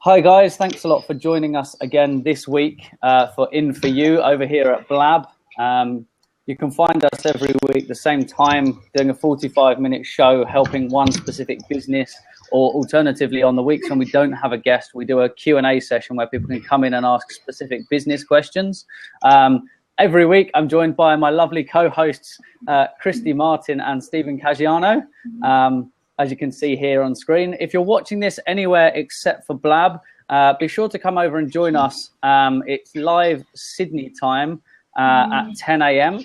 Hi guys, thanks a lot for joining us again this week for In For You over here at Blab. You can find us every week the same time doing a 45-minute show helping one specific business, or alternatively on the weeks when we don't have a guest, we do a Q&A session where people can come in and ask specific business questions. Every week I'm joined by my lovely co-hosts Christy Martin and Stephen Caggiano. As you can see here on screen. If you're watching this anywhere except for Blab, be sure to come over and join us. It's live Sydney time at 10 a.m.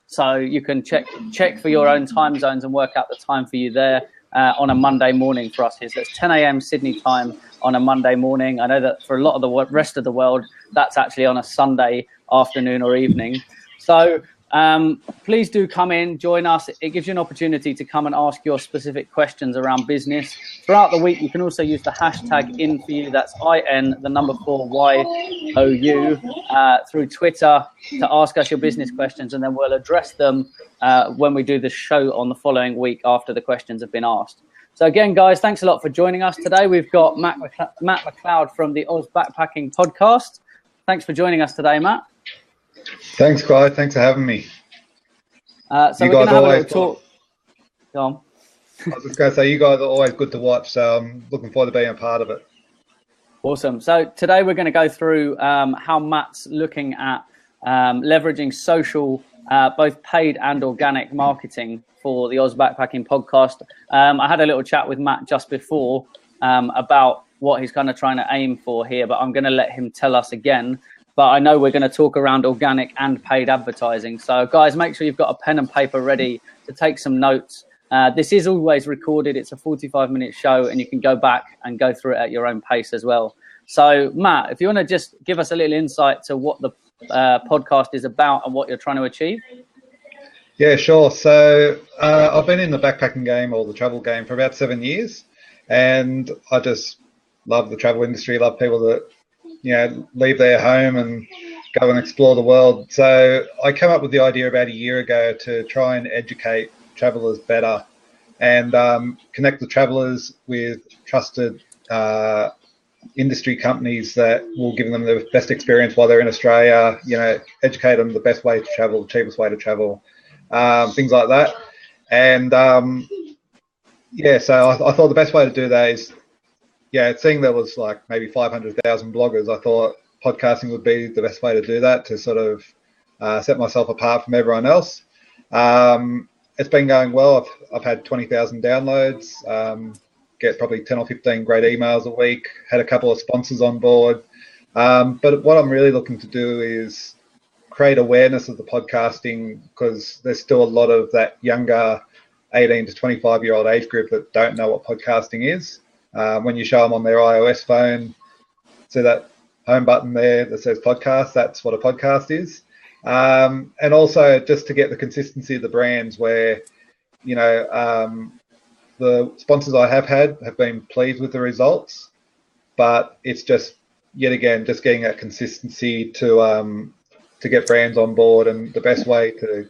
So you can check for your own time zones and work out the time for you there on a Monday morning for us here. So it's 10 a.m. Sydney time on a Monday morning. I know that for a lot of the rest of the world, that's actually on a Sunday afternoon or evening. So please do come in, join us. It gives you an opportunity to come and ask your specific questions around business. Throughout the week, you can also use the hashtag IN4YOU, that's IN4YOU, through Twitter to ask us your business questions, and then we'll address them when we do the show on the following week after the questions have been asked. So again, guys, thanks a lot for joining us today. We've got Matt McLeod from the Oz Backpacking Podcast. Thanks for joining us today, Matt. Thanks, Guy. Thanks for having me. So we're going to have a little talk. Go on. I was just going to say, you guys are always good to watch, so I'm looking forward to being a part of it. Awesome. So today we're going to go through how Matt's looking at leveraging social, both paid and organic marketing for the Oz Backpacking Podcast. I had a little chat with Matt just before about what he's kind of trying to aim for here, but I'm going to let him tell us again. But I know we're going to talk around organic and paid advertising. So, guys, make sure you've got a pen and paper ready to take some notes. This is always recorded. It's a 45-minute show, and you can go back and go through it at your own pace as well. So, Matt, if you want to just give us a little insight to what the podcast is about and what you're trying to achieve. Yeah, sure. So I've been in the backpacking game or the travel game for about 7 years, and I just love the travel industry, love people that leave their home and go and explore the world. So I came up with the idea about a year ago to try and educate travellers better and connect the travellers with trusted industry companies that will give them the best experience while they're in Australia, educate them the best way to travel, cheapest way to travel, things like that. And so I thought the best way to do that is, seeing there was like maybe 500,000 bloggers, I thought podcasting would be the best way to do that, to sort of set myself apart from everyone else. It's been going well. I've had 20,000 downloads, get probably 10 or 15 great emails a week, had a couple of sponsors on board. But what I'm really looking to do is create awareness of the podcasting, because there's still a lot of that younger 18 to 25-year-old age group that don't know what podcasting is. When you show them on their iOS phone, see that home button there that says podcast, that's what a podcast is. And also just to get the consistency of the brands where, the sponsors I have had have been pleased with the results, but it's just, yet again, just getting that consistency to get brands on board, and the best way to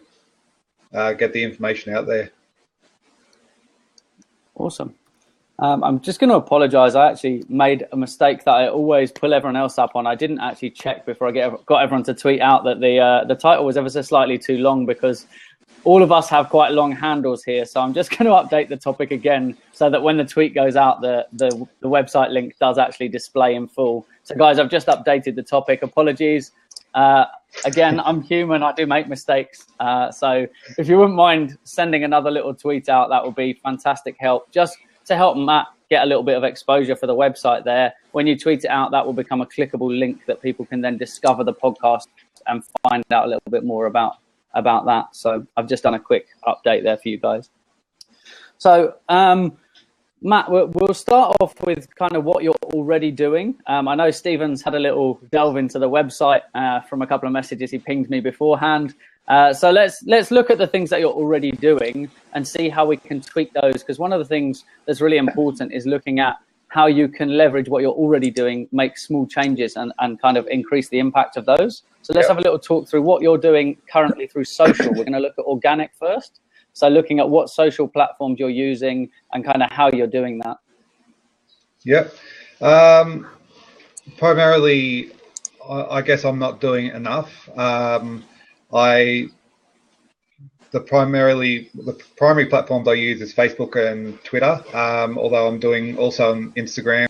get the information out there. Awesome. I'm just going to apologise. I actually made a mistake that I always pull everyone else up on. I didn't actually check before I got everyone to tweet out that the title was ever so slightly too long, because all of us have quite long handles here. So I'm just going to update the topic again so that when the tweet goes out, the website link does actually display in full. So, guys, I've just updated the topic. Apologies. Again, I'm human. I do make mistakes. So if you wouldn't mind sending another little tweet out, that would be fantastic help. Just to help Matt get a little bit of exposure for the website there. When you tweet it out, that will become a clickable link that people can then discover the podcast and find out a little bit more about that. So I've just done a quick update there for you guys. So Matt, we'll start off with kind of what you're already doing. I know Stephen's had a little delve into the website from a couple of messages he pinged me beforehand. So let's look at the things that you're already doing and see how we can tweak those, because one of the things that's really important is looking at how you can leverage what you're already doing, make small changes and kind of increase the impact of those. So let's have a little talk through what you're doing currently through social. We're going to look at organic first. So looking at what social platforms you're using and kind of how you're doing that. Yep. primarily, I guess I'm not doing enough. The primary platforms I use is Facebook and Twitter. Although I'm doing also on Instagram.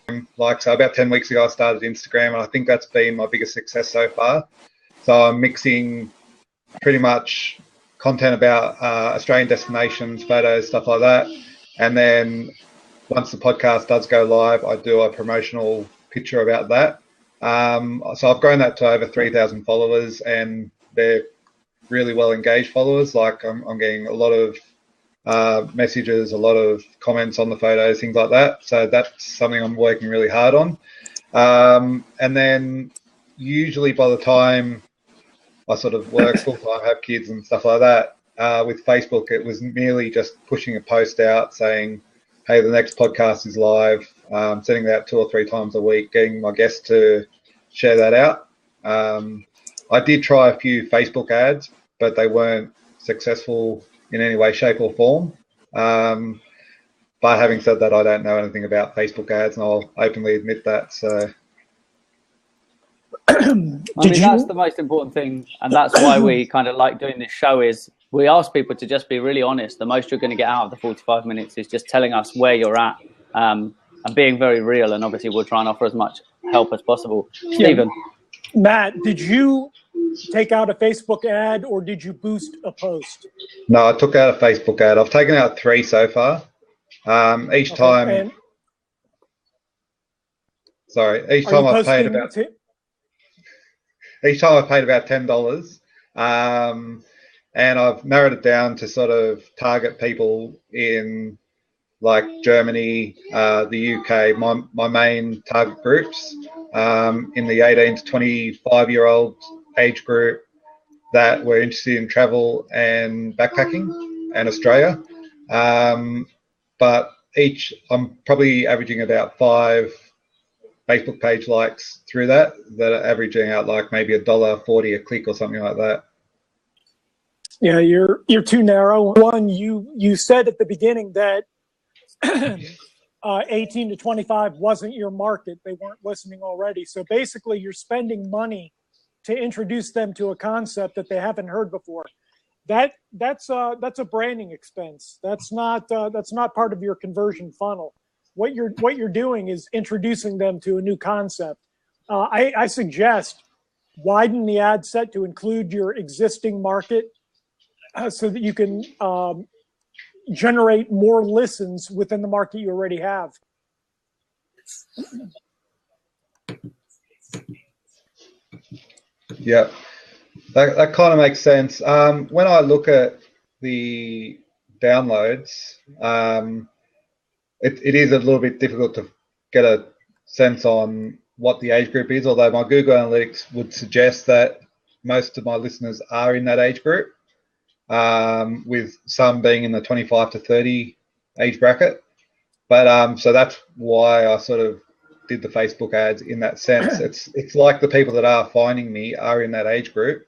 So about 10 weeks ago, I started Instagram, and I think that's been my biggest success so far. So I'm mixing pretty much content about Australian destinations, photos, stuff like that. And then once the podcast does go live, I do a promotional picture about that. So I've grown that to over 3,000 followers, and they're really well engaged followers. Like I'm getting a lot of messages, a lot of comments on the photos, things like that. So that's something I'm working really hard on. And then usually by the time I sort of work full time, have kids and stuff like that, with Facebook, it was merely just pushing a post out saying, hey, the next podcast is live, sending that 2 or 3 times a week, getting my guests to share that out. I did try a few Facebook ads, but they weren't successful in any way, shape or form. But having said that, I don't know anything about Facebook ads, and I'll openly admit that. So, that's the most important thing, and that's why we kind of like doing this show. Is we ask people to just be really honest. The most you're going to get out of the 45 minutes is just telling us where you're at, and being very real. And obviously, we'll try and offer as much help as possible. Stephen, Matt, did you take out a Facebook ad or did you boost a post? No, I took out a Facebook ad. I've taken out 3 so far. Each time I've paid about $10, and I've narrowed it down to sort of target people in like Germany, the UK, my main target groups, in the 18 to 25-year-old age group that were interested in travel and backpacking and Australia. But I'm probably averaging about 5 Facebook page likes through that are averaging out like maybe $1.40 a click or something like that. Yeah, you're too narrow. One, you said at the beginning that 18 to 25 wasn't your market. They weren't listening already. So basically, you're spending money to introduce them to a concept that they haven't heard before. That's a branding expense. That's not part of your conversion funnel. What you're doing is introducing them to a new concept. I suggest widen the ad set to include your existing market, so that you can generate more listens within the market you already have. Yeah, that kind of makes sense. When I look at the downloads, it is a little bit difficult to get a sense on what the age group is, although my Google Analytics would suggest that most of my listeners are in that age group, with some being in the 25 to 30 age bracket. But so that's why I sort of did the Facebook ads in that sense. It's like the people that are finding me are in that age group,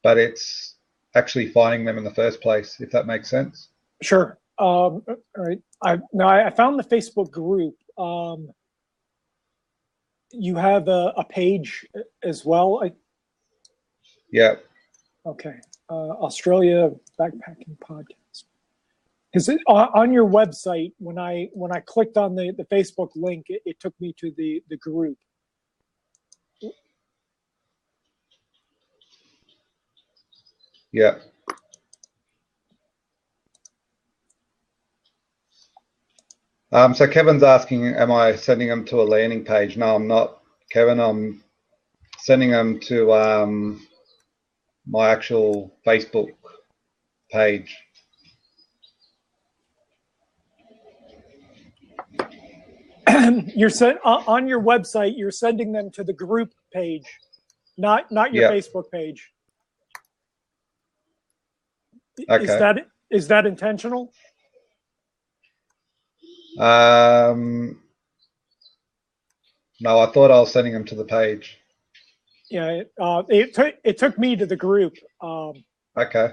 but it's actually finding them in the first place, if that makes sense. Sure. All right. I found the Facebook group. You have a page as well. Yeah. Okay. Australia Backpacking Podcast. Because on your website, when I clicked on the Facebook link, it took me to the group. Yeah. So Kevin's asking, am I sending them to a landing page? No, I'm not, Kevin. I'm sending them to my actual Facebook page. You're on your website. You're sending them to the group page, not your Facebook page. Okay. Is that intentional? No, I thought I was sending them to the page. Yeah, it took me to the group. Okay.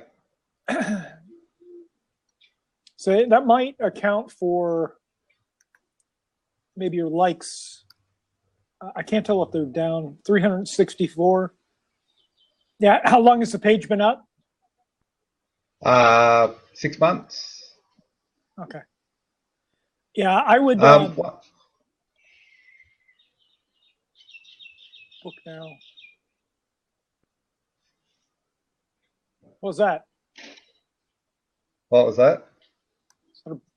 So that might account for maybe your likes I can't tell if they're down 364. Yeah. How long has the page been up? 6 months. Okay. Yeah, I would book now. What was that? What was that?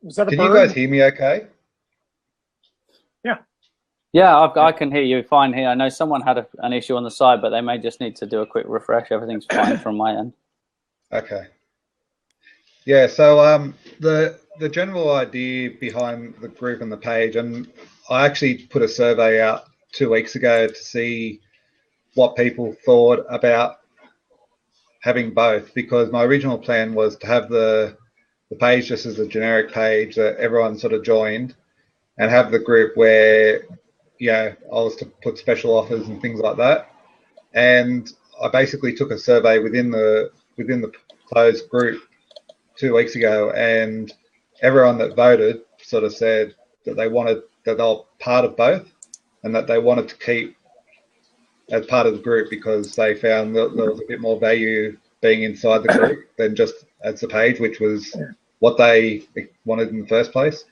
Was that a Can bird? you guys hear me okay? Yeah. Yeah, I can hear you fine here. I know someone had an issue on the side, but they may just need to do a quick refresh. Everything's fine from my end. Okay. Yeah, so the general idea behind the group and the page, and I actually put a survey out 2 weeks ago to see what people thought about having both, because my original plan was to have the page just as a generic page that everyone sort of joined, and have the group where, I was to put special offers and things like that. And I basically took a survey within the closed group 2 weeks ago, and everyone that voted sort of said that they were part of both, and that they wanted to keep as part of the group because they found that there was a bit more value being inside the group than just as the page, which was what they wanted in the first place.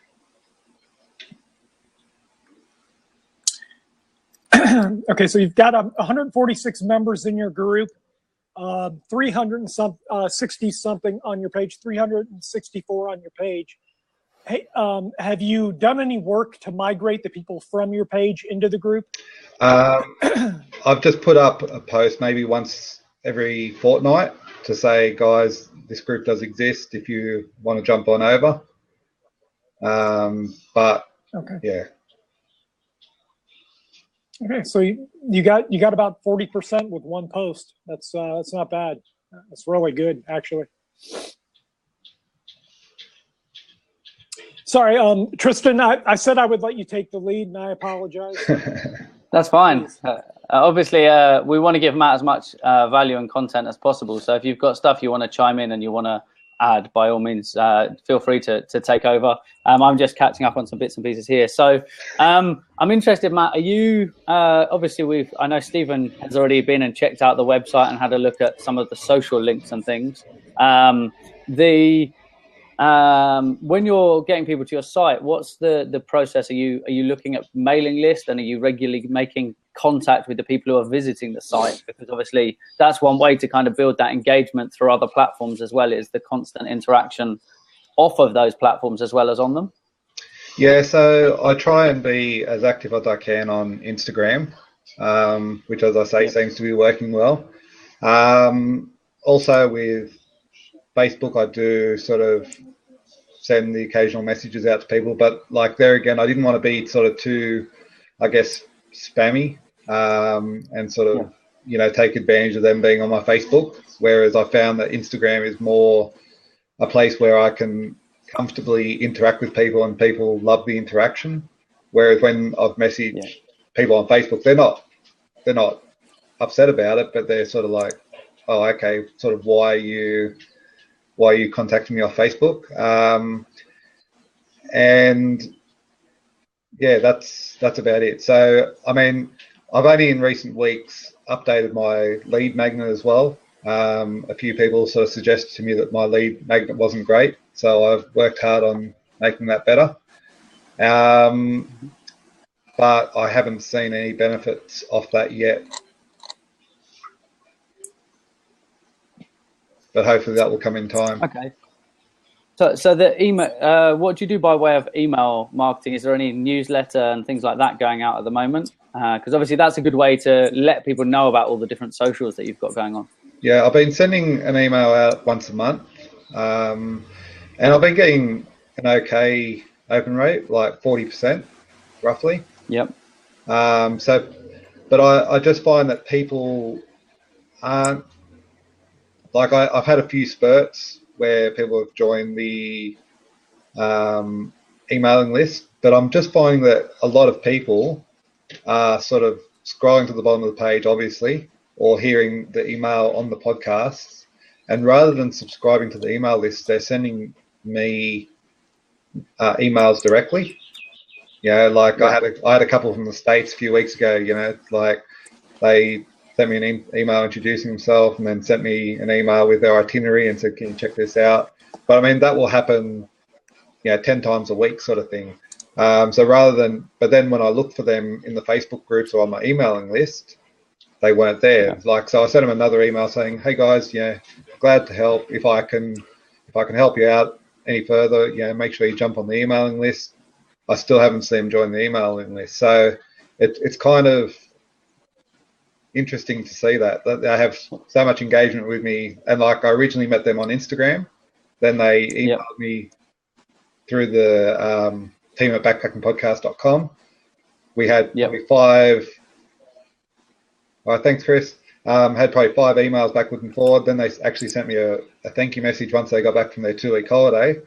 Okay, so you've got 146 members in your group, 360 something on your page, 364 on your page. Hey, have you done any work to migrate the people from your page into the group? I've just put up a post maybe once every fortnight to say, guys, this group does exist if you want to jump on over. But okay. Yeah. Okay, so you got about 40% with one post. That's not bad. That's really good, actually. Sorry, Tristan, I said I would let you take the lead, and I apologize. That's fine. Obviously, we want to give Matt as much value and content as possible. So if you've got stuff you want to chime in and you want to add, by all means, feel free to take over. I'm just catching up on some bits and pieces here. So I'm interested, Matt, are you, obviously I know Stephen has already been and checked out the website and had a look at some of the social links and things. When you're getting people to your site, what's the process? Are you looking at mailing list, and are you regularly making contact with the people who are visiting the site? Because obviously that's one way to kind of build that engagement through other platforms, as well as the constant interaction off of those platforms as well as on them. Yeah, so I try and be as active as I can on Instagram, which, as I say, seems to be working well. Also with Facebook, I do sort of send the occasional messages out to people, but like there again, I didn't want to be sort of too, I guess, spammy, and sort of, take advantage of them being on my Facebook. Whereas I found that Instagram is more a place where I can comfortably interact with people, and people love the interaction. Whereas when I've messaged people on Facebook, they're not upset about it, but they're sort of like, oh, okay, sort of why are you contacting me off Facebook? And yeah, that's about it. So, I mean, I've only in recent weeks updated my lead magnet as well. A few people sort of suggested to me that my lead magnet wasn't great, so I've worked hard on making that better. But I haven't seen any benefits off that yet. But hopefully that will come in time. Okay. So the email, what do you do by way of email marketing? Is there any newsletter and things like that going out at the moment? Because obviously that's a good way to let people know about all the different socials that you've got going on. Yeah, I've been sending an email out once a month, and I've been getting an okay open rate, like 40%, roughly. Yep. But I just find that people aren't, like I've had a few spurts where people have joined the emailing list, but I'm just finding that a lot of people are sort of scrolling to the bottom of the page, obviously, or hearing the email on the podcasts, and rather than subscribing to the email list, they're sending me emails directly. You know, like I had a couple from the States a few weeks ago. You know, like they sent me an email introducing themselves, and then sent me an email with their itinerary and said, "Can you check this out?" But I mean, that will happen, 10 times a week, sort of thing. So but then when I looked for them in the Facebook groups or on my emailing list, they weren't there. Yeah. Like, so I sent them another email saying, "Hey guys, glad to help. If I can help you out any further, make sure you jump on the emailing list." I still haven't seen them join the emailing list. So it's kind of interesting to see that they have so much engagement with me. And like, I originally met them on Instagram, then they emailed me through the team at backpackingpodcast.com. We had probably 5. All right, thanks, Chris. Had probably 5 emails backwards and forward. Then they actually sent me a thank you message once they got back from their 2-week holiday.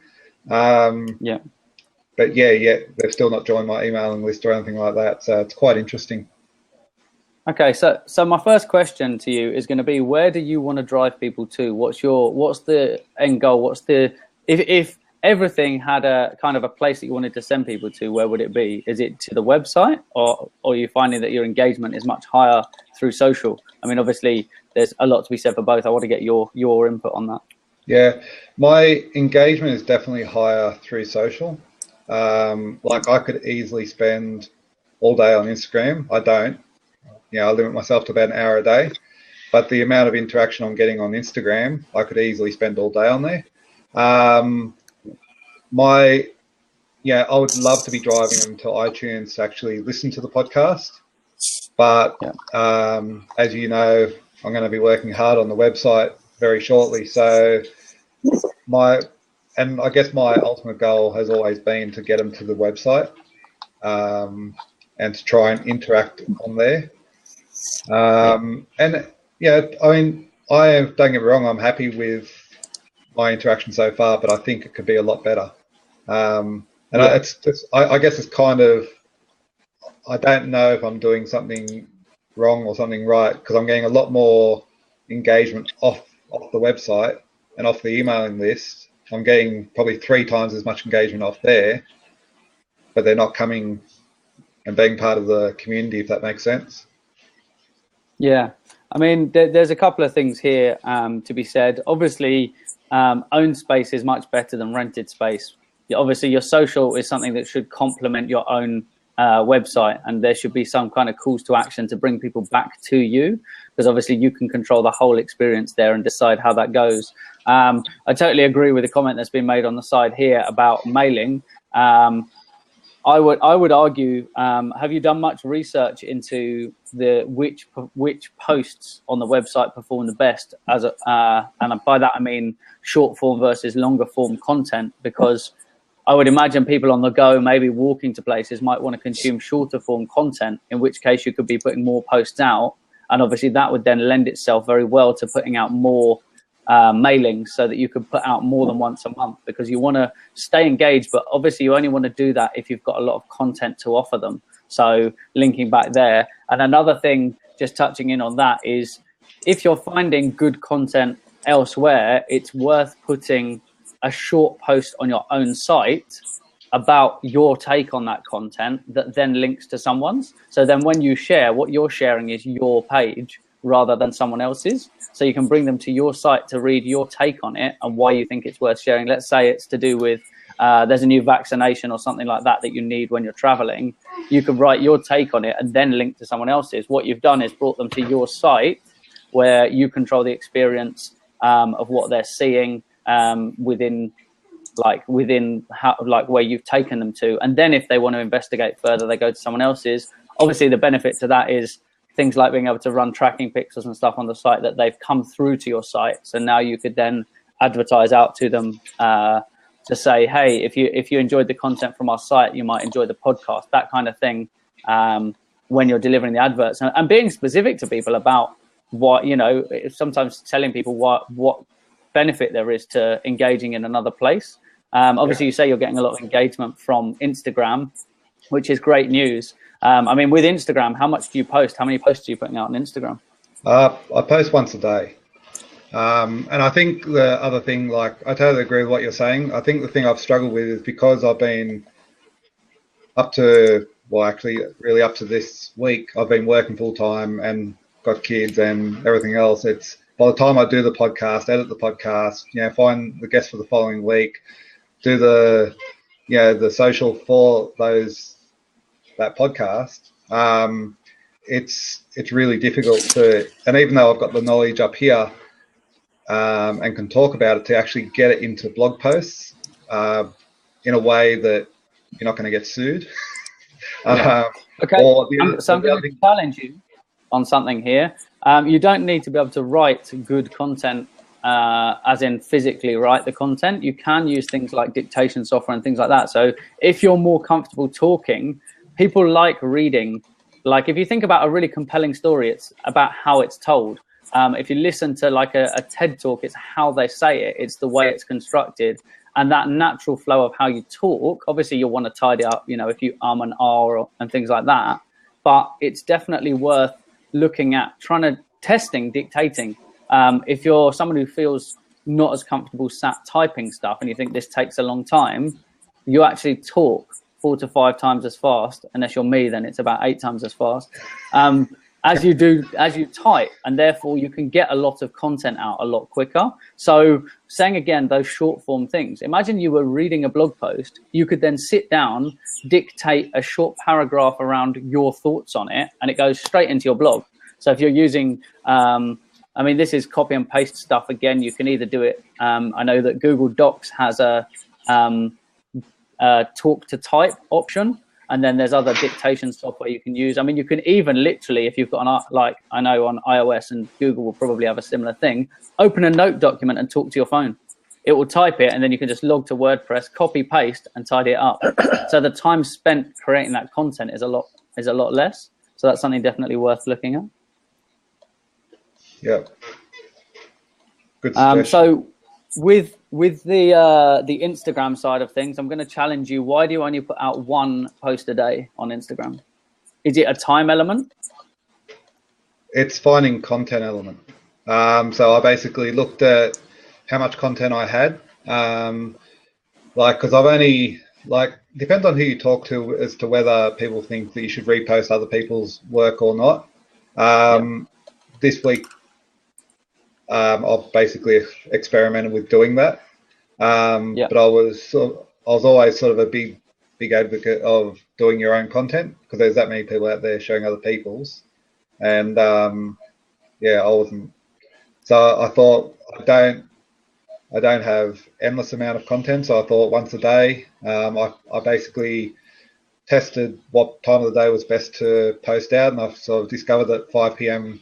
But they've still not joined my emailing list or anything like that. So it's quite interesting. Okay, so my first question to you is going to be, where do you want to drive people to? What's the end goal? If everything had a kind of a place that you wanted to send people to, where would it be? Is it to the website, or are you finding that your engagement is much higher through social? I mean, obviously there's a lot to be said for both. I want to get your input on that. Yeah, my engagement is definitely higher through social. Like, I could easily spend all day on Instagram. I don't. I limit myself to about an hour a day. But the amount of interaction I'm getting on Instagram, I could easily spend all day on there. I would love to be driving them to iTunes to actually listen to the podcast. But as you know, I'm going to be working hard on the website very shortly. So I guess my ultimate goal has always been to get them to the website and to try and interact on there. I mean, don't get me wrong, I'm happy with my interaction so far, but I think it could be a lot better. I guess it's kind of, I don't know if I'm doing something wrong or something right, because I'm getting a lot more engagement off the website and off the emailing list. I'm getting probably 3 times as much engagement off there, but they're not coming and being part of the community, if that makes sense. Yeah, I mean, there's a couple of things here to be said. Obviously, owned space is much better than rented space. Obviously, your social is something that should complement your own website, and there should be some kind of calls to action to bring people back to you, because obviously you can control the whole experience there and decide how that goes. I totally agree with the comment that's been made on the side here about mailing. I would argue, have you done much research into which posts on the website perform the best, and by that I mean short form versus longer form content? Because I would imagine people on the go, maybe walking to places, might want to consume shorter form content, in which case you could be putting more posts out, and obviously that would then lend itself very well to putting out more mailings, so that you could put out more than once a month, because you want to stay engaged, but obviously you only want to do that if you've got a lot of content to offer them. So linking back there. And another thing, just touching in on that, is if you're finding good content elsewhere, it's worth putting a short post on your own site about your take on that content that then links to someone's. So then when you share, what you're sharing is your page rather than someone else's. So you can bring them to your site to read your take on it and why you think it's worth sharing. Let's say it's to do with there's a new vaccination or something like that you need when you're traveling. You could write your take on it and then link to someone else's. What you've done is brought them to your site, where you control the experience of what they're seeing within where you've taken them to. And then if they want to investigate further, they go to someone else's. Obviously the benefit to that is things like being able to run tracking pixels and stuff on the site that they've come through to your site. So now you could then advertise out to them to say, hey, if you enjoyed the content from our site, you might enjoy the podcast, that kind of thing, when you're delivering the adverts. And being specific to people about what, sometimes telling people what benefit there is to engaging in another place. Obviously, you say you're getting a lot of engagement from Instagram, which is great news. I mean, with Instagram, how much do you post? How many posts are you putting out on Instagram? I post once a day. And I think the other thing, like, I totally agree with what you're saying. I think the thing I've struggled with is because I've been up to, well, actually, really up to this week, I've been working full time and got kids and everything else. It's by the time I do the podcast, edit the podcast, find the guests for the following week, do the social for that podcast. It's really difficult to, and even though I've got the knowledge up here and can talk about it, to actually get it into blog posts in a way that you're not going to get sued. Okay, so I'm going to challenge you on something here. You don't need to be able to write good content, as in physically write the content. You can use things like dictation software and things like that. So if you're more comfortable talking, people like reading. Like if you think about a really compelling story, it's about how it's told. If you listen to like a TED talk, it's how they say it. It's the way it's constructed. And that natural flow of how you talk, obviously you'll want to tidy up, if you and and things like that. But it's definitely worth looking at testing dictating. If you're someone who feels not as comfortable sat typing stuff and you think this takes a long time, you actually talk 4 to 5 times as fast. Unless you're me, then it's about 8 times as fast. As you type, and therefore you can get a lot of content out a lot quicker. So saying again, those short form things, imagine you were reading a blog post, you could then sit down, dictate a short paragraph around your thoughts on it, and it goes straight into your blog. So if you're using, this is copy and paste stuff. Again, you can either do it. I know that Google Docs has a talk to type option. And then there's other dictation software you can use. You can even literally, if you've got I know on iOS, and Google will probably have a similar thing, open a note document and talk to your phone. It will type it, and then you can just log to WordPress, copy, paste, and tidy it up. So the time spent creating that content is a lot less. So that's something definitely worth looking at. Yeah. Good suggestion. So with the Instagram side of things, I'm going to challenge you. Why do you only put out 1 post a day on Instagram? Is it a time element? It's finding content element. So I basically looked at how much content I had. Because I've only, depends on who you talk to as to whether people think that you should repost other people's work or not. This week, I've basically experimented with doing that. But I was always sort of a big advocate of doing your own content, because there's that many people out there showing other people's, and I wasn't. So I thought I don't have endless amount of content. So I thought once a day, I basically tested what time of the day was best to post out, and I've sort of discovered that 5 p.m.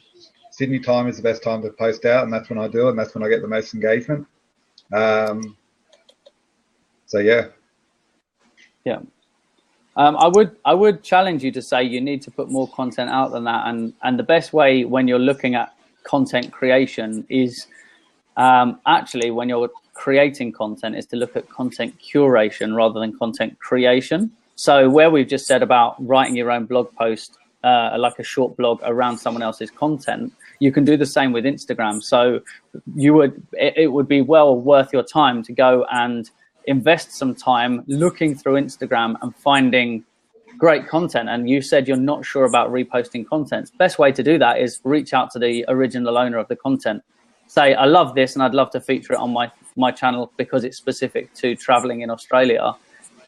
Sydney time is the best time to post out, and that's when I do it, and that's when I get the most engagement. I would challenge you to say you need to put more content out than that, and the best way when you're looking at content creation is actually when you're creating content is to look at content curation rather than content creation. So where we've just said about writing your own blog post, like a short blog around someone else's content, you can do the same with Instagram. So it would be well worth your time to go and invest some time looking through Instagram and finding great content. And you said you're not sure about reposting content. Best way to do that is reach out to the original owner of the content. Say, I love this and I'd love to feature it on my channel because it's specific to traveling in Australia.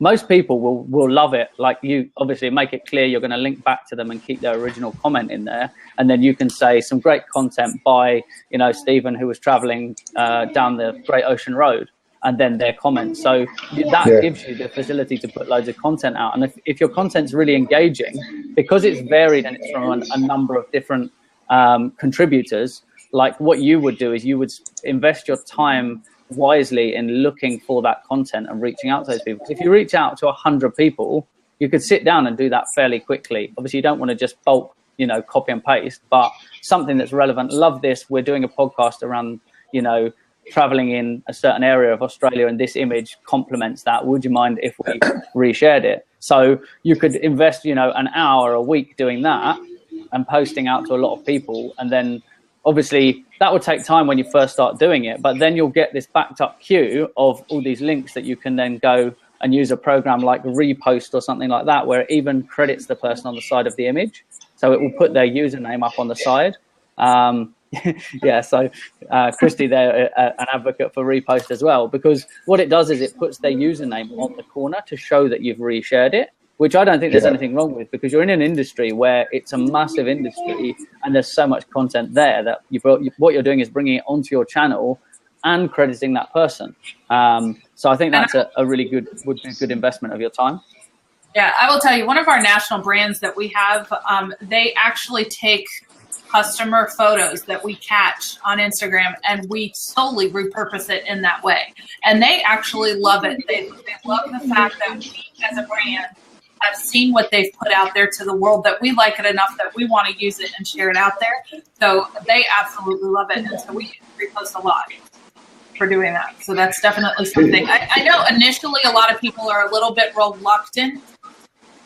Most people will love it. Like, you obviously make it clear you're going to link back to them and keep their original comment in there. And then you can say some great content by, Stephen, who was traveling down the Great Ocean Road, and then their comments. So that gives you the facility to put loads of content out. And if your content's really engaging, because it's varied and it's from a number of different contributors, like what you would do is you would invest your time wisely in looking for that content and reaching out to those people. If you reach out to 100 people, you could sit down and do that fairly quickly. Obviously, you don't want to just bulk, copy and paste, but something that's relevant. Love this. We're doing a podcast around, traveling in a certain area of Australia, and this image complements that. Would you mind if we reshared it? So you could invest, an hour a week doing that and posting out to a lot of people. And then obviously that would take time when you first start doing it, but then you'll get this backed up queue of all these links that you can then go and use a program like Repost or something like that, where it even credits the person on the side of the image. So it will put their username up on the side. Yeah, so Christy there, an advocate for Repost as well, because what it does is it puts their username on the corner to show that you've reshared it, which I don't think there's anything wrong with, because you're in an industry where it's a massive industry and there's so much content there that what you're doing is bringing it onto your channel and crediting that person. So I think that's a really good investment of your time. Yeah, I will tell you, one of our national brands that we have, they actually take customer photos that we catch on Instagram and we solely repurpose it in that way. And they actually love it. They love the fact that we as a brand have seen what they've put out there to the world, that we like it enough that we want to use it and share it out there. So they absolutely love it. And so we repost a lot for doing that. So that's definitely something. I know initially a lot of people are a little bit reluctant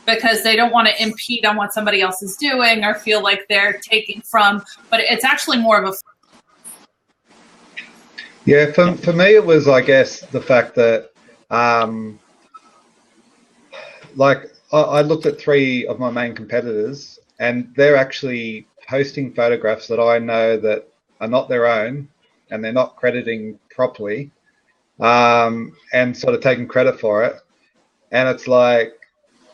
because they don't want to impede on what somebody else is doing or feel like they're taking from, but it's actually more of a... Yeah, for me it was, I guess, the fact that like I looked at 3 of my main competitors and they're actually posting photographs that I know that are not their own and they're not crediting properly, and sort of taking credit for it. And it's like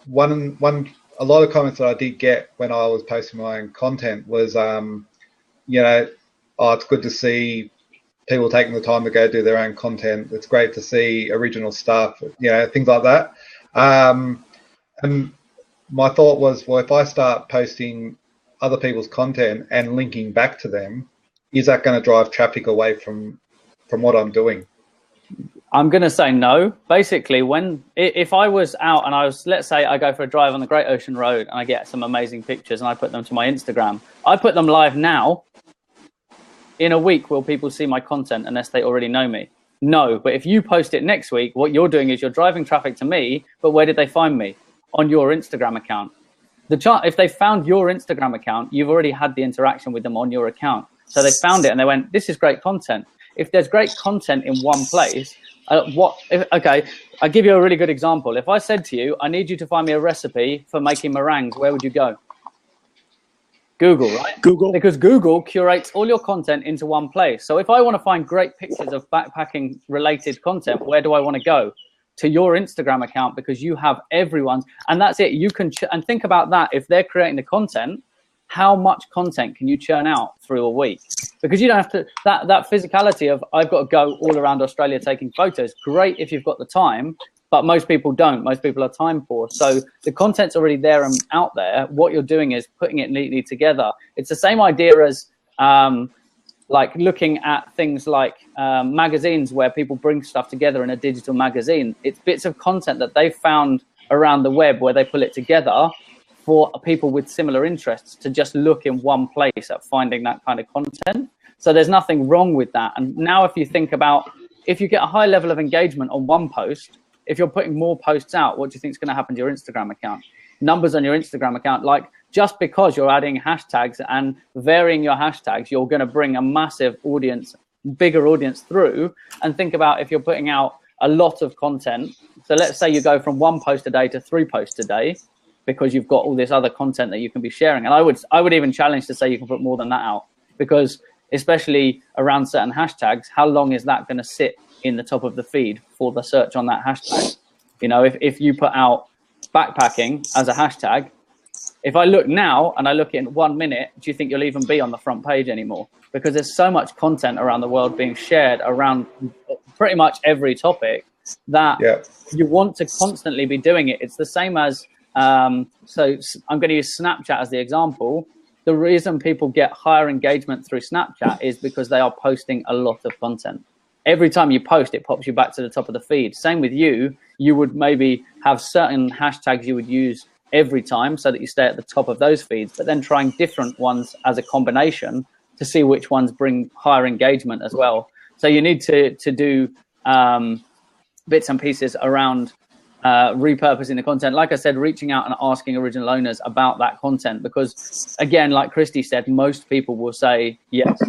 a lot of comments that I did get when I was posting my own content was, you know, oh, it's good to see people taking the time to go do their own content. It's great to see original stuff, you know, things like that. And my thought was, well, if I start posting other people's content and linking back to them, is that going to drive traffic away from what I'm doing? I'm going to say no. Basically, if I was out and let's say I go for a drive on the Great Ocean Road and I get some amazing pictures and I put them to my Instagram, I put them live now. In a week, will people see my content unless they already know me? No. But if you post it next week, what you're doing is you're driving traffic to me, but where did they find me? On your Instagram account. If they found your Instagram account, you've already had the interaction with them on your account. So they found it and they went, this is great content. If there's great content in one place, okay, I'll give you a really good example. If I said to you, I need you to find me a recipe for making meringues, where would you go? Google, right? Google. Because Google curates all your content into one place. So if I want to find great pictures of backpacking related content, where do I want to go? To your Instagram account, because you have everyone's, and that's it. You can, and think about that. If they're creating the content, how much content can you churn out through a week? Because you don't have to, that physicality of, I've got to go all around Australia taking photos. Great if you've got the time, but most people don't. Most people are time poor. So the content's already there and out there. What you're doing is putting it neatly together. It's the same idea as like looking at things like magazines where people bring stuff together in a digital magazine. It's bits of content that they've found around the web where they pull it together for people with similar interests to just look in one place at finding that kind of content. So there's nothing wrong with that. And now if you think about, if you get a high level of engagement on one post, if you're putting more posts out, what do you think is going to happen to your Instagram account? Numbers on your Instagram account, like just because you're adding hashtags and varying your hashtags, you're going to bring a massive audience, bigger audience through. And think about if you're putting out a lot of content. So let's say you go from 1 post a day to 3 posts a day, because you've got all this other content that you can be sharing. And I would even challenge to say you can put more than that out, because especially around certain hashtags, how long is that going to sit in the top of the feed for the search on that hashtag? You know, if you put out backpacking as a hashtag, if I look now and I look in 1 minute, do you think you'll even be on the front page anymore? Because there's so much content around the world being shared around pretty much every topic that you want to constantly be doing it. It's the same as, so I'm going to use Snapchat as the example. The reason people get higher engagement through Snapchat is because they are posting a lot of content. Every time you post, it pops you back to the top of the feed. Same with you. You would maybe have certain hashtags you would use every time so that you stay at the top of those feeds, but then trying different ones as a combination to see which ones bring higher engagement as well. So you need to do bits and pieces around repurposing the content. Like I said, reaching out and asking original owners about that content, because again, like Christy said, most people will say yes.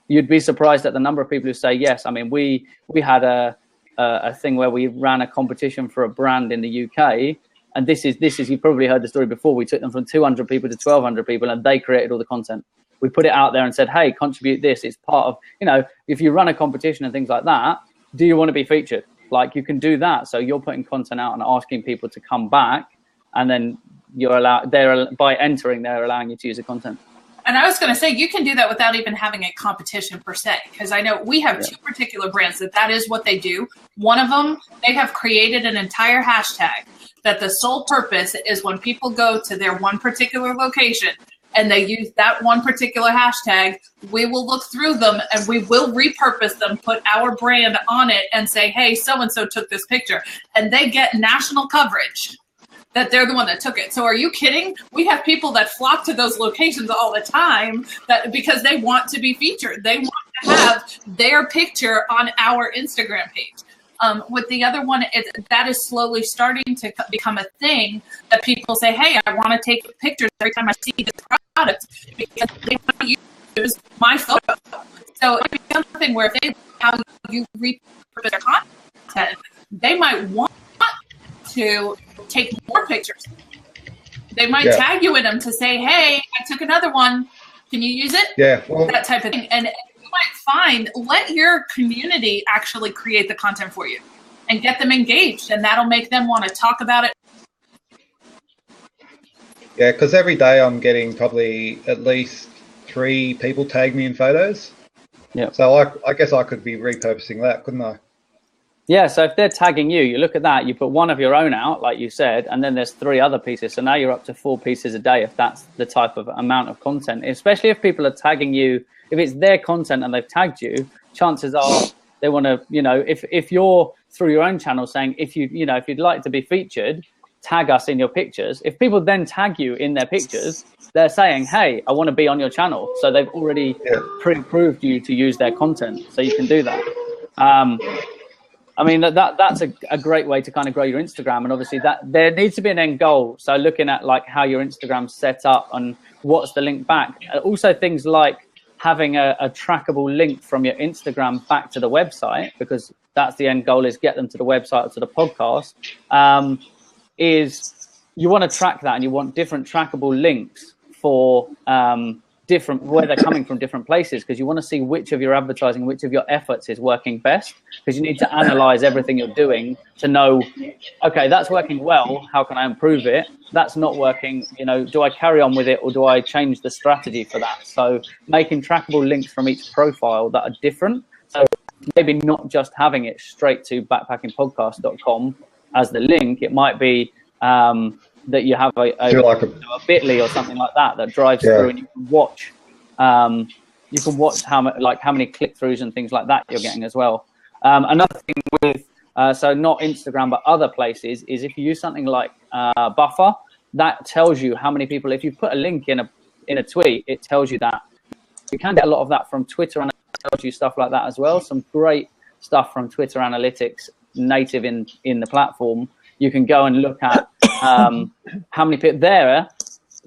You'd be surprised at the number of people who say yes. I mean, we had a thing where we ran a competition for a brand in the UK. And this is you've probably heard the story before. We took them from 200 people to 1,200 people, and they created all the content. We put it out there and said, hey, contribute this. It's part of, if you run a competition and things like that, do you want to be featured? Like, you can do that. So you're putting content out and asking people to come back, and then by entering, they're allowing you to use the content. And I was going to say, you can do that without even having a competition per se, because I know we have two particular brands that is what they do. One of them, they have created an entire hashtag that the sole purpose is when people go to their one particular location and they use that one particular hashtag, we will look through them and we will repurpose them, put our brand on it and say, hey, so-and-so took this picture. And they get national coverage that they're the one that took it. So are you kidding? We have people that flock to those locations all the time because they want to be featured. They want to have their picture on our Instagram page. With the other one, that is slowly starting to become a thing that people say, hey, I want to take pictures every time I see this product because they want to use my photo. So it's something where if how you repurpose their content, they might want to take more pictures. They might tag you in them to say, hey, I took another one. Can you use it? Yeah. Well, that type of thing. And let your community actually create the content for you and get them engaged, and that'll make them want to talk about it. Yeah, because every day I'm getting probably at least 3 people tag me in photos. Yeah. So I guess I could be repurposing that, couldn't I? Yeah, so if they're tagging you, you look at that, you put one of your own out, like you said, and then there's 3 other pieces. So now you're up to 4 pieces a day if that's the type of amount of content, especially if people are tagging you. If it's their content and they've tagged you, chances are they want to, if you're through your own channel saying, if you'd like to be featured, tag us in your pictures. If people then tag you in their pictures, they're saying, hey, I want to be on your channel. So they've already pre-approved you to use their content. So you can do that. I mean, that's a great way to kind of grow your Instagram. And obviously that there needs to be an end goal. So looking at like how your Instagram's set up and what's the link back. Also things like having a trackable link from your Instagram back to the website, because that's the end goal, is get them to the website or to the podcast, is you want to track that, and you want different trackable links for different, where they're coming from different places, because you want to see which of your advertising, which of your efforts is working best, because you need to analyze everything you're doing to know, okay, that's working well, how can I improve it? That's not working, do I carry on with it or do I change the strategy for that? So making trackable links from each profile that are different. So maybe not just having it straight to backpackingpodcast.com as the link. It might be that you have a bit.ly or something like that drives through, and you can watch how many click-throughs and things like that you're getting as well. Another thing with so not Instagram but other places is if you use something like Buffer, that tells you how many people. If you put a link in a tweet, it tells you that. You can get a lot of that from Twitter, and it tells you stuff like that as well. Some great stuff from Twitter analytics native in the platform. You can go and look at how many people there.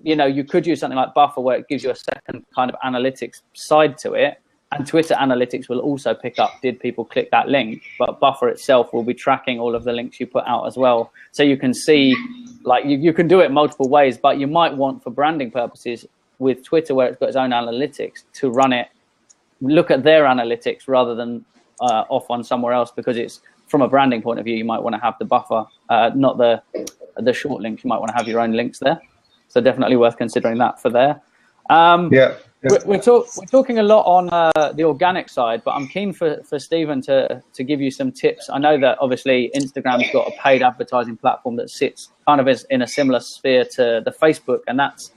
You could use something like Buffer where it gives you a second kind of analytics side to it, and Twitter analytics will also pick up, did people click that link? But Buffer itself will be tracking all of the links you put out as well. So you can see, like, you can do it multiple ways, but you might want, for branding purposes, with Twitter where it's got its own analytics, to run it, look at their analytics rather than off on somewhere else, because it's, from a branding point of view, you might want to have the Buffer, not the short links. You might want to have your own links there. So definitely worth considering that for there. We're talking a lot on the organic side, but I'm keen for Stephen to give you some tips. I know that obviously Instagram's got a paid advertising platform that sits kind of in a similar sphere to the Facebook, and that's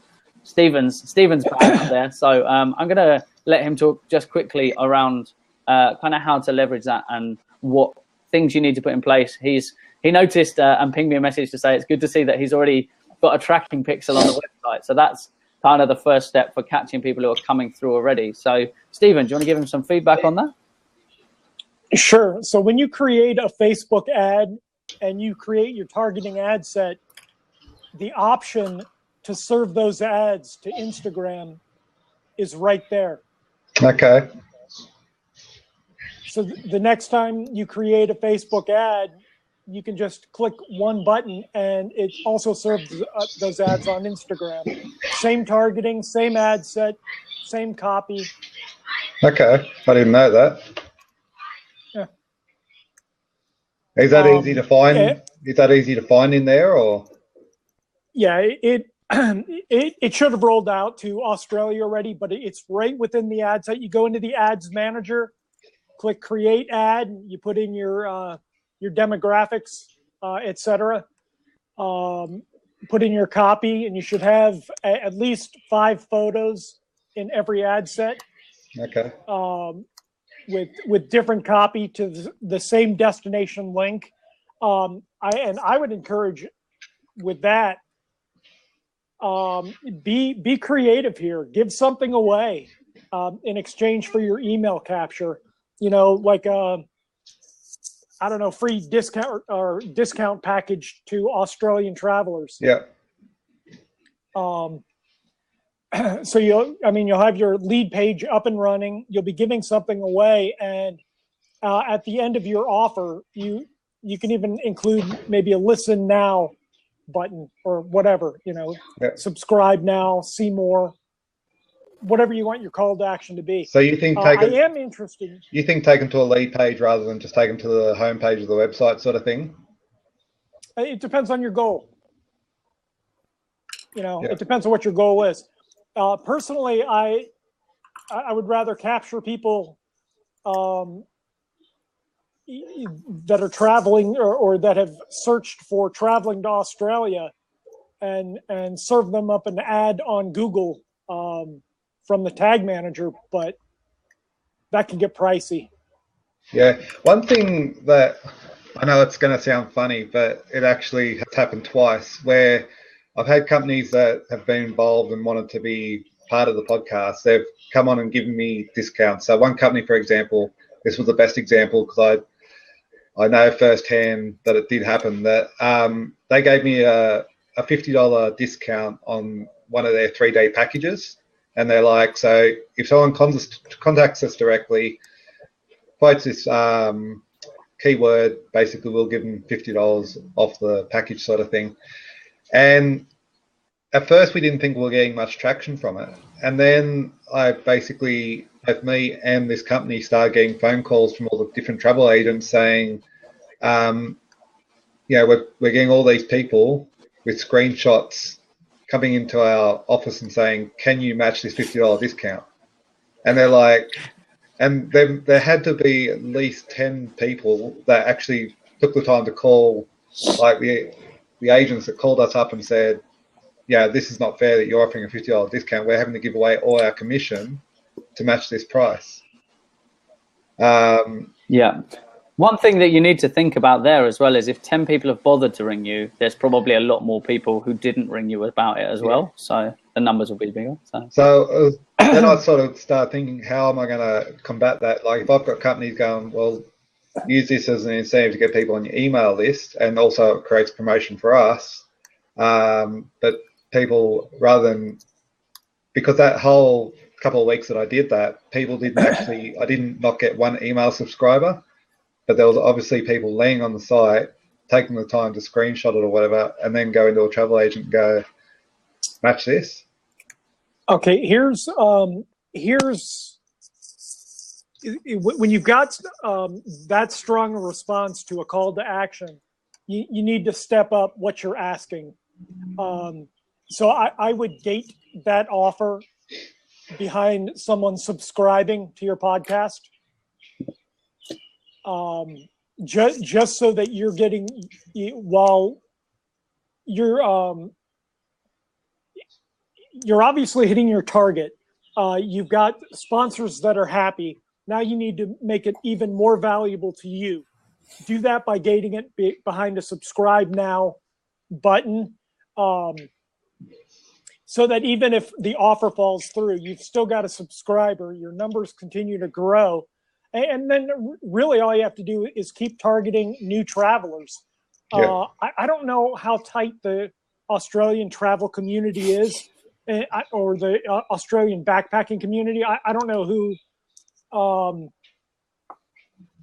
Stephen's bag up there. So I'm going to let him talk just quickly around kind of how to leverage that and what things you need to put in place. He noticed and pinged me a message to say it's good to see that he's already got a tracking pixel on the website. So that's kind of the first step for catching people who are coming through already. So Stephen, do you want to give him some feedback on that? Sure. So when you create a Facebook ad and you create your targeting ad set, the option to serve those ads to Instagram is right there. Okay. So the next time you create a Facebook ad, you can just click one button and it also serves those ads on Instagram. Same targeting, same ad set, same copy. Okay, I didn't know that. Yeah. Is that easy to find? Is that easy to find in there, or? Yeah, it should have rolled out to Australia already, but it's right within the ad set. You go into the ads manager, click create ad, you put in your demographics, etc. Put in your copy, and you should have at least 5 photos in every ad set. Okay. With different copy to the same destination link. I would encourage with that, be creative here. Give something away in exchange for your email capture. Like I don't know, free discount or discount package to Australian travelers. Yeah. So you'll have your lead page up and running. You'll be giving something away, and at the end of your offer, you can even include maybe a listen now button or whatever. Subscribe now, see more, whatever you want your call to action to be. So you think I am interested. You think take them to a lead page rather than just take them to the home page of the website, sort of thing? It depends on your goal. It depends on what your goal is. Personally, I would rather capture people that are traveling or that have searched for traveling to Australia and serve them up an ad on Google from the tag manager, but that can get pricey. Yeah. One thing that I know it's going to sound funny, but it actually has happened twice where I've had companies that have been involved and wanted to be part of the podcast. They've come on and given me discounts. So one company, for example, this was the best example because I know firsthand that it did happen, that they gave me a $50 discount on one of their 3-day packages. And they're like, so if someone contacts us directly, quotes this keyword, basically we'll give them $50 off the package, sort of thing. And at first we didn't think we were getting much traction from it. And then both me and this company started getting phone calls from all the different travel agents saying, we're getting all these people with screenshots coming into our office and saying, can you match this $50 discount? And they're like, and there had to be at least 10 people that actually took the time to call, like the agents that called us up and said, yeah, this is not fair that you're offering a $50 discount. We're having to give away all our commission to match this price. Yeah. One thing that you need to think about there as well is if 10 people have bothered to ring you, there's probably a lot more people who didn't ring you about it as well. So the numbers will be bigger. So then I sort of start thinking, how am I going to combat that? Like if I've got companies going, well, use this as an incentive to get people on your email list, and also it creates promotion for us. But people, rather than, because that whole couple of weeks that I did that, people didn't actually, I didn't not get one email subscriber, but there was obviously people laying on the site, taking the time to screenshot it or whatever, and then go into a travel agent and go, match this. Okay, here's when you've got that strong a response to a call to action, you need to step up what you're asking. So I would gate that offer behind someone subscribing to your podcast, just so that you're getting, while you're obviously hitting your target. You've got sponsors that are happy. Now you need to make it even more valuable to you. Do that by gating it behind a subscribe now button, so that even if the offer falls through, you've still got a subscriber, your numbers continue to grow. And then really all you have to do is keep targeting new travelers. Yeah. I don't know how tight the Australian travel community is, or the Australian backpacking community. I don't know who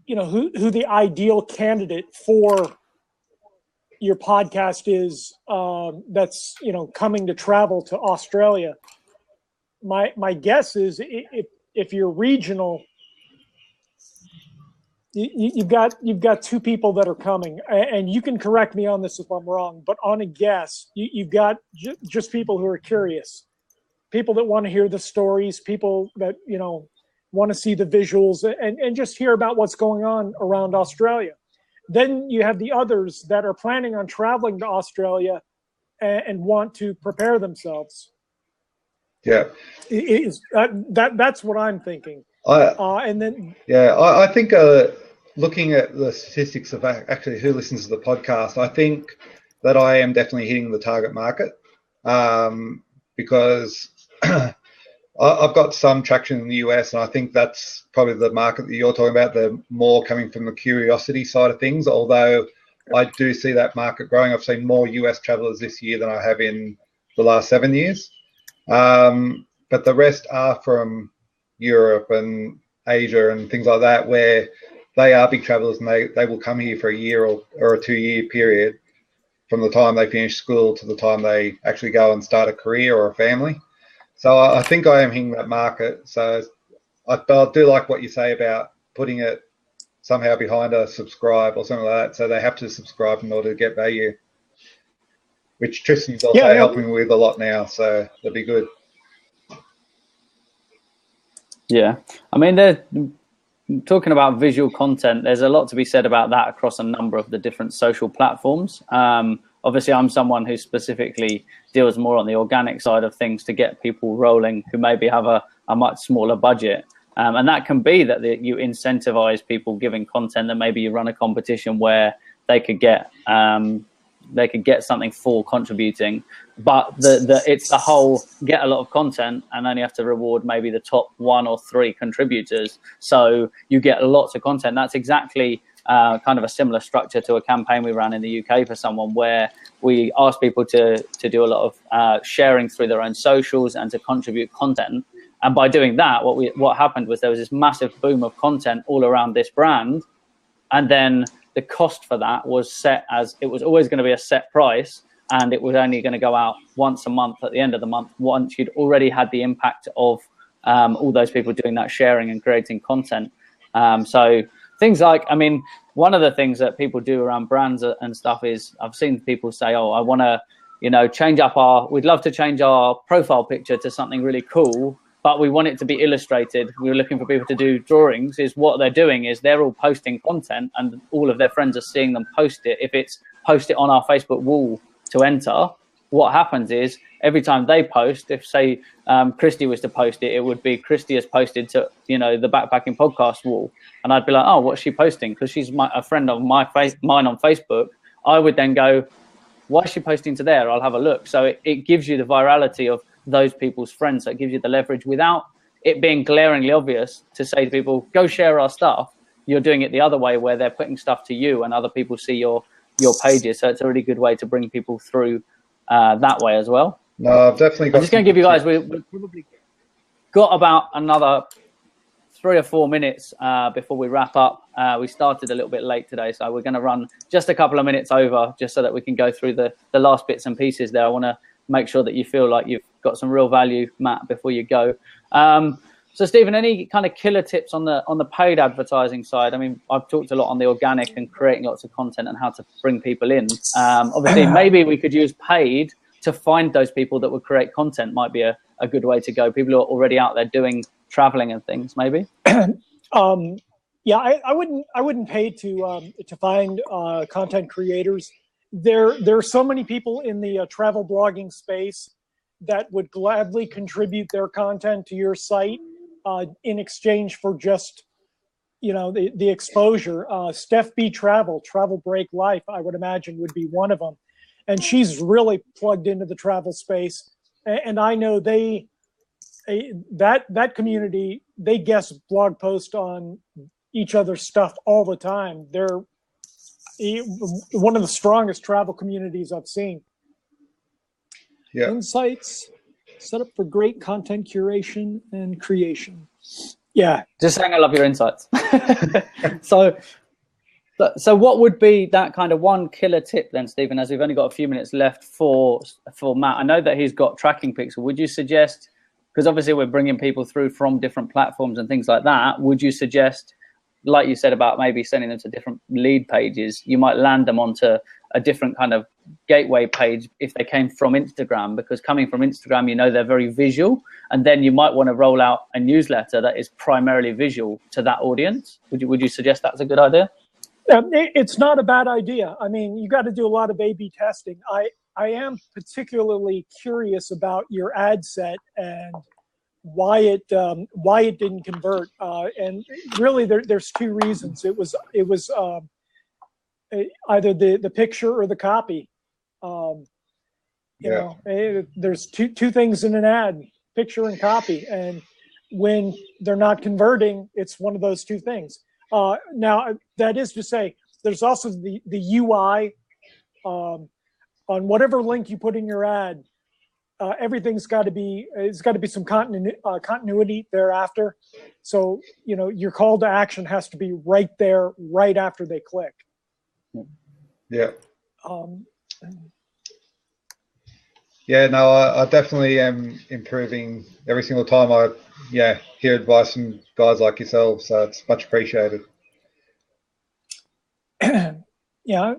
who the ideal candidate for your podcast is, that's coming to travel to Australia. My guess is if you're regional, you've got two people that are coming, and you can correct me on this if I'm wrong, but on a guess, you've got just people who are curious, people that want to hear the stories, people that want to see the visuals and just hear about what's going on around Australia. Then you have the others that are planning on traveling to Australia and want to prepare themselves. Yeah, that's what I'm thinking. And then I think looking at the statistics of actually who listens to the podcast, I think that I am definitely hitting the target market, because I've got some traction in the US, and I think that's probably the market that you're talking about. They're more coming from the curiosity side of things, although I do see that market growing. I've seen more US travelers this year than I have in the last 7 years. But the rest are from Europe and Asia and things like that, where they are big travelers, and they will come here for a year or a 2-year period from the time they finish school to the time they actually go and start a career or a family. So I think I am hitting that market. So I do like what you say about putting it somehow behind a subscribe or something like that. So they have to subscribe in order to get value, which Tristan's also helping with a lot now. So that'd be good. Yeah. I mean, they're talking about visual content. There's a lot to be said about that across a number of the different social platforms. Obviously, I'm someone who specifically deals more on the organic side of things to get people rolling who maybe have a much smaller budget. And that can be that you incentivize people giving content, that maybe you run a competition where they could get something for contributing. But it's the whole get a lot of content and only have to reward maybe the top 1 or 3 contributors. So you get lots of content. That's exactly kind of a similar structure to a campaign we ran in the UK for someone, where we asked people to do a lot of sharing through their own socials and to contribute content. And by doing that, what happened was there was this massive boom of content all around this brand. And then the cost for that was set as it was always going to be a set price, and it was only going to go out once a month at the end of the month, once you'd already had the impact of all those people doing that sharing and creating content. So things like, I mean, one of the things that people do around brands and stuff is I've seen people say, oh, I want to, we'd love to change our profile picture to something really cool, but we want it to be illustrated. We're looking for people to do drawings. Is what they're doing is they're all posting content and all of their friends are seeing them post it. If it's post it on our Facebook wall to enter, what happens is every time they post, if say Christy was to post it, it would be Christy has posted to the Backpacking Podcast wall, and I'd be like, oh, what's she posting? Because she's a friend of mine on Facebook. I would then go, why is she posting to there? I'll have a look. So it gives you the virality of those people's friends. So it gives you the leverage without it being glaringly obvious to say to people, go share our stuff. You're doing it the other way, where they're putting stuff to you and other people see your pages. So it's a really good way to bring people through that way as well. No, I've definitely got. I'm just going to give you guys. We've probably got about another 3 or 4 minutes before we wrap up. We started a little bit late today, so we're going to run just a couple of minutes over, just so that we can go through the last bits and pieces there. I want to make sure that you feel like you've got some real value, Matt, before you go. So, Stephen, any kind of killer tips on the paid advertising side? I mean, I've talked a lot on the organic and creating lots of content and how to bring people in. Obviously, maybe we could use paid to find those people that would create content. Might be a good way to go. People who are already out there doing traveling and things, maybe. Yeah, I wouldn't pay to find content creators. There are so many people in the travel blogging space that would gladly contribute their content to your site in exchange for just the exposure. Steph B Travel Break Life, I would imagine, would be one of them, and she's really plugged into the travel space. And I know that community, they guest blog post on each other's stuff all the time. They're one of the strongest travel communities I've seen. Yeah. Insights set up for great content curation and creation. Yeah. Just saying I love your insights. So what would be that kind of one killer tip then, Stephen, as we've only got a few minutes left for Matt? I know that he's got Tracking Pixel. Would you suggest, because obviously we're bringing people through from different platforms and things like that, would you suggest, like you said about maybe sending them to different lead pages, you might land them onto a different kind of gateway page if they came from Instagram, because coming from Instagram, you know, they're very visual, and then you might want to roll out a newsletter that is primarily visual to that audience. Would you suggest that's a good idea? It's not a bad idea. I mean, you got to do a lot of A/B testing. I am particularly curious about your ad set and why it didn't convert. And really, there's two reasons. It was either the picture or the copy. You know, there's two things in an ad: picture and copy. And when they're not converting, it's one of those two things. Now, that is to say, there's also the UI on whatever link you put in your ad. Everything's got to be, it's got to be some continuity thereafter. So, you know, your call to action has to be right there, right after they click. Yeah. Yeah, no, I definitely am improving every single time I hear advice from guys like yourselves. So it's much appreciated. Yeah.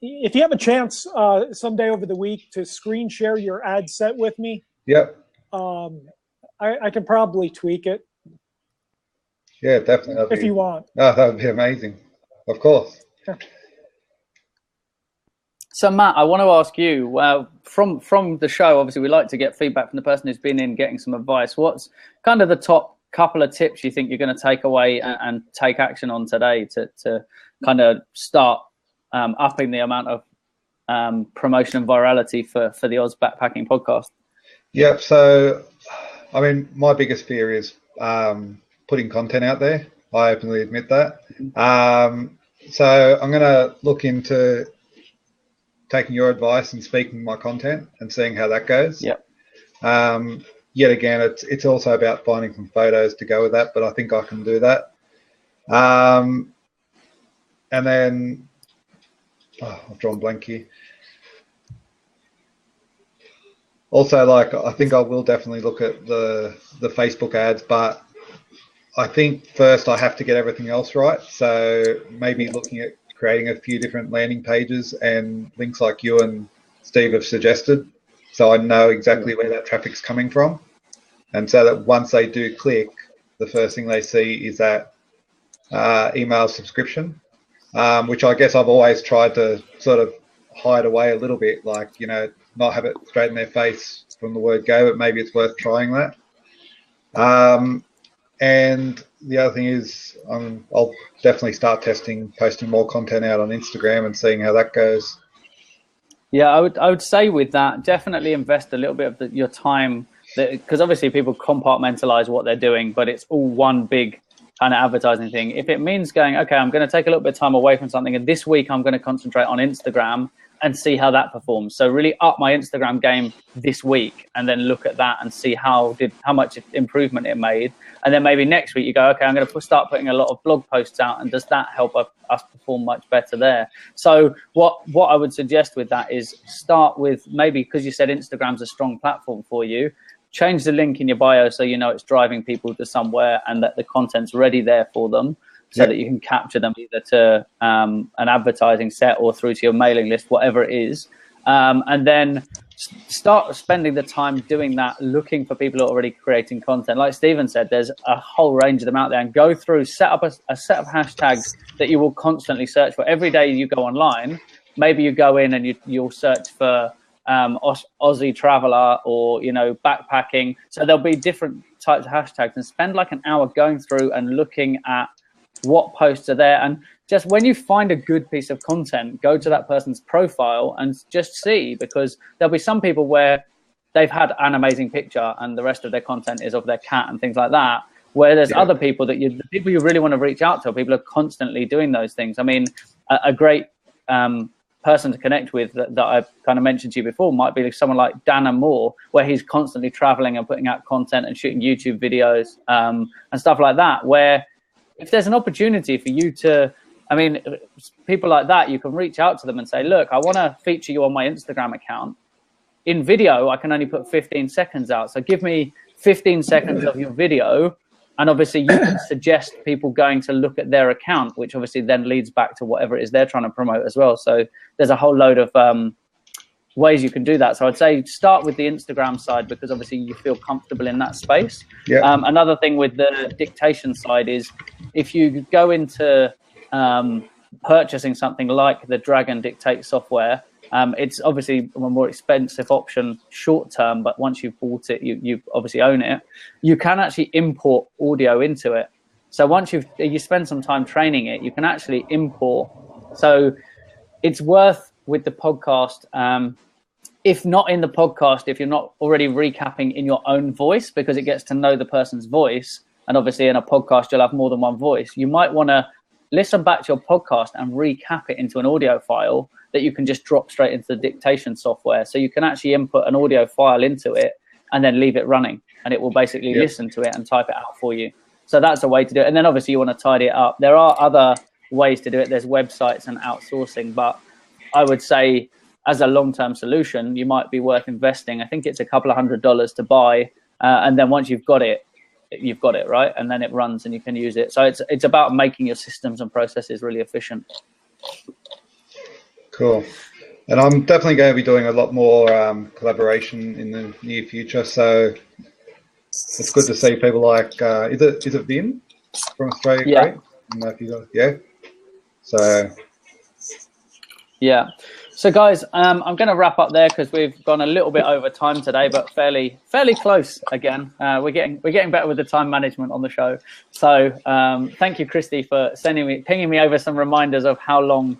If you have a chance someday over the week to screen share your ad set with me, yep. I can probably tweak it. Yeah, definitely. If you want. Oh, that would be amazing. Of course. So Matt, I want to ask you, from the show, obviously we like to get feedback from the person who's been in, getting some advice. What's kind of the top couple of tips you think you're going to take away and take action on today to kind of start upping the amount of promotion and virality for the Oz Backpacking podcast? Yep. So, I mean, my biggest fear is putting content out there. I openly admit that. So I'm going to look into taking your advice and speaking my content and seeing how that goes. Yep. Yet again, it's also about finding some photos to go with that, but I think I can do that. And then, I've drawn blank here. Also, like, I think I will definitely look at the Facebook ads, but I think first I have to get everything else right. So maybe looking at creating a few different landing pages and links like you and Steve have suggested, so I know exactly where that traffic's coming from, and so that once they do click, the first thing they see is that email subscription, which I guess I've always tried to sort of hide away a little bit, like, you know, not have it straight in their face from the word go, but maybe it's worth trying that. And the other thing is, I'll definitely start posting more content out on Instagram and seeing how that goes. Yeah, I would say with that, definitely invest a little bit of your time, because obviously people compartmentalize what they're doing, but it's all one big kind of advertising thing. If it means going, okay, I'm going to take a little bit of time away from something, and this week I'm going to concentrate on Instagram and see how that performs. So really up my Instagram game this week, and then look at that and see how much improvement it made. And then maybe next week you go, okay, I'm going to start putting a lot of blog posts out, and does that help us perform much better there? So what I would suggest with that is start with, maybe because you said Instagram's a strong platform for you, change the link in your bio so you know it's driving people to somewhere and that the content's ready there for them, so that you can capture them either to an advertising set or through to your mailing list, whatever it is. And then start spending the time doing that, looking for people who are already creating content. Like Stephen said, there's a whole range of them out there, and go through, set up a set of hashtags that you will constantly search for. Every day you go online, maybe you go in and you'll search for Aussie traveler or, you know, backpacking. So there'll be different types of hashtags, and spend like an hour going through and looking at what posts are there. And just when you find a good piece of content, go to that person's profile and just see, because there'll be some people where they've had an amazing picture and the rest of their content is of their cat and things like that, where there's other people that the people you really want to reach out to, people are constantly doing those things. I mean, a great person to connect with that I kind of mentioned to you before might be someone like Dana Moore, where he's constantly traveling and putting out content and shooting YouTube videos and stuff like that, where if there's an opportunity for you to, I mean, people like that, you can reach out to them and say, look, I want to feature you on my Instagram account. In video, I can only put 15 seconds out. So give me 15 seconds of your video. And obviously you can suggest people going to look at their account, which obviously then leads back to whatever it is they're trying to promote as well. So there's a whole load of ways you can do that. So I'd say start with the Instagram side, because obviously you feel comfortable in that space. Yeah. Another thing with the dictation side is if you go into purchasing something like the Dragon Dictate software, it's obviously a more expensive option short term, but once you've bought it, you obviously own it. You can actually import audio into it. So once you spend some time training it, you can actually import. So it's worth with the podcast, if not in the podcast, if you're not already recapping in your own voice, because it gets to know the person's voice. And obviously in a podcast, you'll have more than one voice. You might want to listen back to your podcast and recap it into an audio file that you can just drop straight into the dictation software. So you can actually input an audio file into it and then leave it running, and it will basically listen to it and type it out for you. So that's a way to do it. And then obviously you want to tidy it up. There are other ways to do it. There's websites and outsourcing, but I would say as a long-term solution, you might be worth investing. I think it's a couple of $100 to buy. And then once you've got it, right? And then it runs and you can use it. So it's about making your systems and processes really efficient. Cool. And I'm definitely going to be doing a lot more collaboration in the near future. So it's good to see people like, is it Vin from Australia? Yeah. Great? I don't know if you got, yeah. So. Yeah. So guys, I'm going to wrap up there because we've gone a little bit over time today, but fairly close again. We're getting better with the time management on the show. So thank you, Christy, for pinging me over some reminders of how long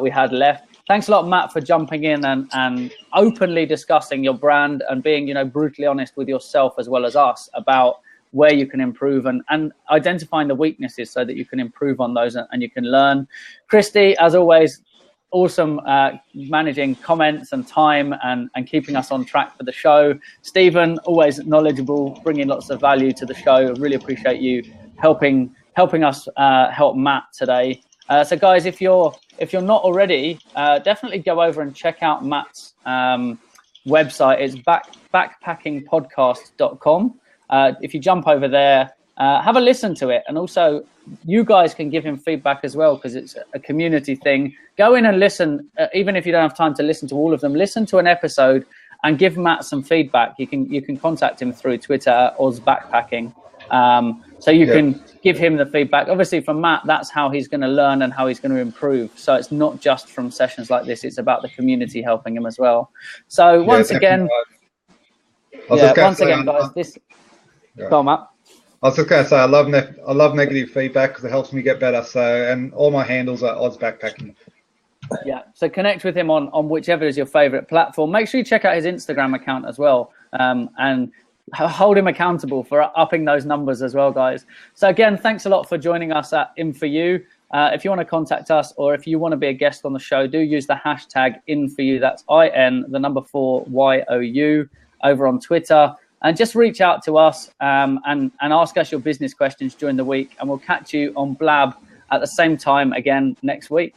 we had left. Thanks a lot, Matt, for jumping in and openly discussing your brand and being, brutally honest with yourself as well as us about where you can improve and identifying the weaknesses so that you can improve on those and you can learn. Christy, as always, awesome managing comments and time and keeping us on track for the show. Stephen, always knowledgeable, bringing lots of value to the show. Really appreciate you helping us help Matt today. So guys, if you're not already, definitely go over and check out Matt's website. It's backpackingpodcast.com. If you jump over there, have a listen to it. And also you guys can give him feedback as well, because it's a community thing. Go in and listen, even if you don't have time to listen to all of them, listen to an episode and give Matt some feedback. You can contact him through Twitter at OzBackpacking. So you can give him the feedback. Obviously from Matt, that's how he's going to learn and how he's going to improve. So it's not just from sessions like this, it's about the community helping him as well. So once again, guys, this, go on, Matt. I was just going to say, I love negative feedback because it helps me get better. So, and all my handles are Oz Backpacking. Yeah, so connect with him on whichever is your favorite platform. Make sure you check out his Instagram account as well, and hold him accountable for upping those numbers as well, guys. So again, thanks a lot for joining us at In4You. If you want to contact us or if you want to be a guest on the show, do use the hashtag In4You. That's IN4YOU over on Twitter. And just reach out to us and ask us your business questions during the week. And we'll catch you on Blab at the same time again next week.